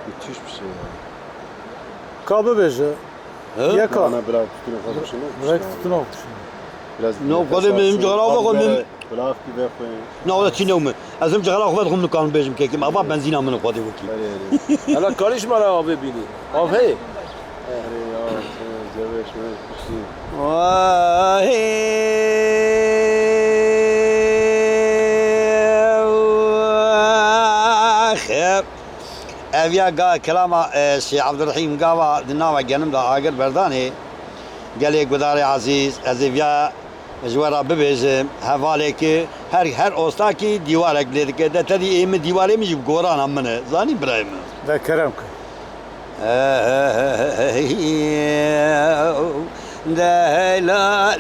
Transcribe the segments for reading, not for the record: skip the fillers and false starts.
Müthiş bir şey ya. Kabı beje. Yaka. Bana bırak tutun fazla şunu. Bırak tutun olmuş. Biraz No, قدم من جغرا وقدم من بلاف gibi koyun. نا ولا تشينو أزم جغرا خذهم نكان بيجم كيكي ما باب بنزينا من قادي وكي Hala karışma la abi bini. Abi. Hadi ya, zevş mi? أبيا قا كلام الشيخ عبد الرحيم قاوا دناوا جنم لا عاقل برداني قال لي قداري عزيز أزيفيا جوارا ببيجم حوالك هر أستاكي ديوارك ليك ده تدي إيه من ديواري مش بقوران همنا زاني برايم Ve keremk. لا لا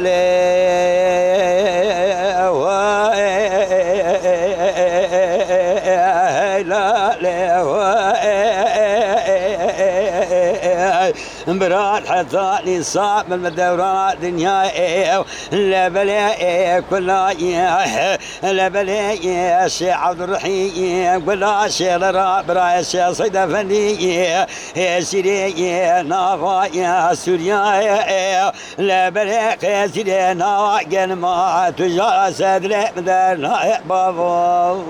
براد حتى صعب من الدورات دنيا لا بلا كلها لا بلا يا شيخ عبد الرحيم ولا شيخ برا شيخ صيد فني يا سيري نافا يا سوريا لا بلا سيري ناقل ما تجار سدر مدرنا بابا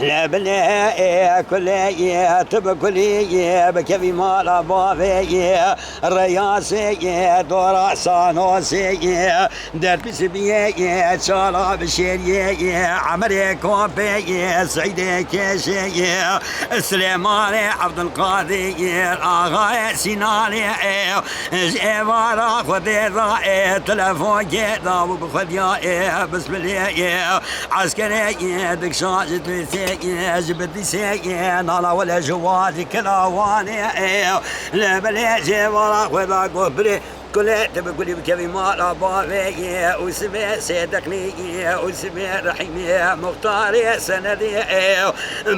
لا بلا كلية تبكلية بكفي مال بابي الرياسي دور صانوسي درب سبيه شالا بشيري عمري كوبي سعيد كشي سليمان عبد القادر اغا سينالي جوارا خذيرا تلفون كذا وبخذيا بسم الله عسكري دك شاجت سي جبت سي انا ولا جواد كلا واني لا بلا جوارا خذا قبري كل تبقولي بكذي ما بابي وسمي سيدكني وسمي رحيمي مختاري سندي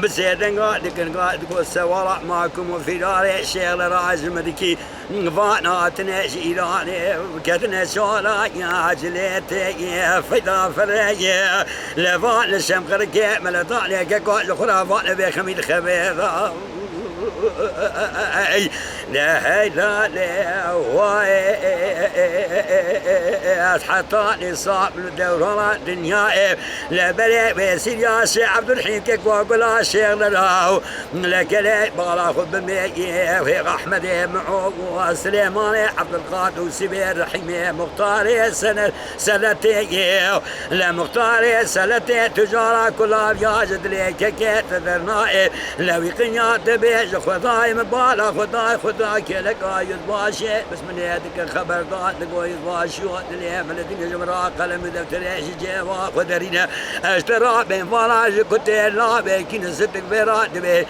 بسيدن قاعد قاعد سوارا معكم وفي داري شيخ راج مدكي فانا تنشيراني كتنا شولا يا جليتي فدا فري لفان الشمخر كامل طالع كقول الخرافات بخميل خبيثه لا لا لا واي حطاني صعب الدورة الدنيا لا بلا بيصير يا شيخ عبد الرحيم كيك واقول شيخ لراو لك لا بالا خذ بمية في احمد معوق وسليمان عبد القادر وسبير رحيم مختار سنتي لا مختار سنتي تجارة كلها بياجد ليك كيك تذرنا لو يقنيات بيج خداي مبالا خداي كلك عايز باشي بس من يدك خبر ضاع تقول باشي ودنيا من الدنيا جمرا قلم دفتر جوا قدرنا اشترى بين فراج كنت لا بكين صدق براد به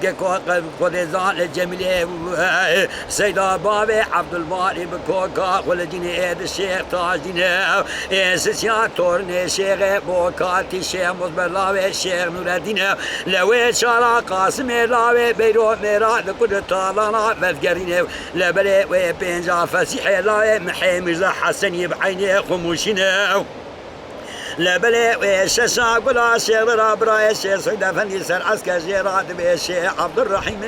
كقول زال الجميل سيدا بابي عبد الباري بكوكا ولدني الشيخ تاجنا سيا تورني شيخ بوكاتي شيخ مصبر الشيخ نور الدين لو شارع قاسم لاوي بيرو ميراد كل طالنا مذكرين لبلي وبينجا فسيح لاوي محمد حسن بعيني خموشنا لبلي وشاشا قلا شيخ رابرا الشيخ سيد فندي سر عسكر جيراد بالشيخ عبد الرحيم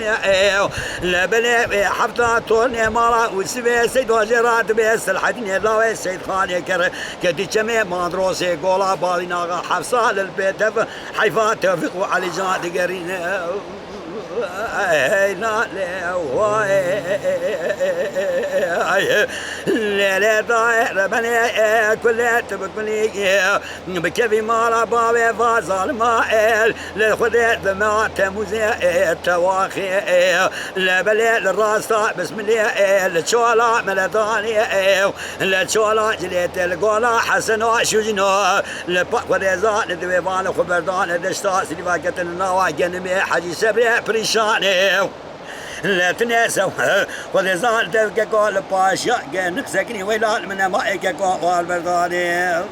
لبلي حفظة طول مالا وسبي سيد جيراد بس الحدين لاوي سيد خالي كر كدي جميع مدروسي قولا بالينا حفصة للبيت حيفا توفيق وعلي جاد قرين لا لا لا ضايع بني كل تبكني بكفي مال بابي فازال مائل للخديت ما تموزي التواخي لا بلي الراس بسم الله الشولا ملداني الشولا جليت القولا حسن وشجنو لبقى زال الدويبان خبردان دشتا سليفا قتل النوا جنمي حجي سبري بريشاني لا تنسوا وذي زال تلقى قول باشا نكسكني ويلال من مائك قول برداني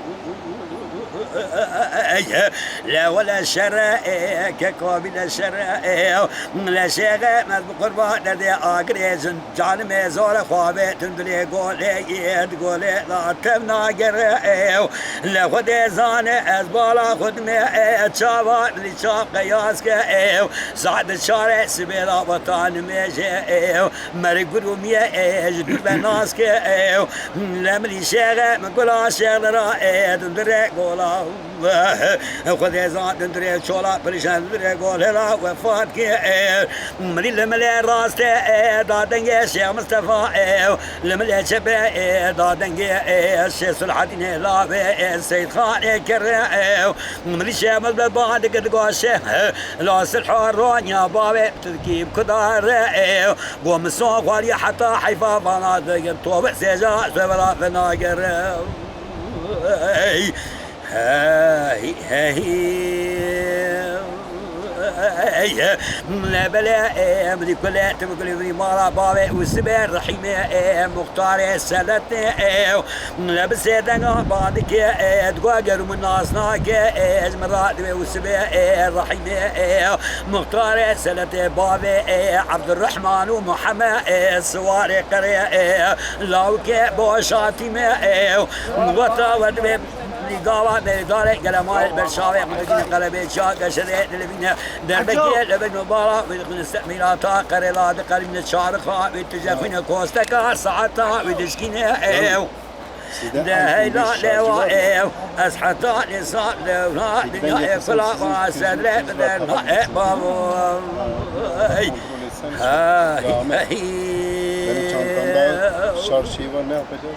لا ولا شرائع كقابل شرائع لا شيء ما بقربان لدي أجريز جعل مزار خوابه تندلي قولي تقولي لا تبنا قرائع لا خد زان أزبالا خد ما تشابه اللي شاق قياس كائع سعد الشارع سبيلا وطن مجيء مرقلو مية جدول بناس كائع لا ملي شيء ما قولا شيء رائع تندلي قولا خد زان تندري شولا بريشان تندري قول هلا وفات كي مري لملي راسته دادنجي شيخ مصطفى لملي شبه دادنجي الشيخ الحدين لا السيد خان كرا مري شيخ بعد قد قاشه لاس الحران يا بابي تركيب كدار قوم السوق ولي حتى حيفا بنادق طوب سجا سبلا فناقر هاي لا بلا مدي كلها تبقى لي مارا بابي والسبير رحيمة مختار سلتني لا بسيدنا بعدك تقاقر من ناسناك مرات والسبير رحيمة مختار سلتني بابي عبد الرحمن ومحمد سواري قرية لاوك بوشاتي ما وطا ودبي لقاوة بيدارة قلمات بالشاوية مدقين قلبي شاقة شريط لبنا دربكي لبن مبارا ويدخل استعميلاتا قريلات قريب من الشارخة ويتجفين كوستكا ساعتا ويدشكيني ده هيدا لواء أسحتا لصار لونا دنيا فلا واسد لبدنا بابو Benim çantamda şarjı var, ne yapacağız?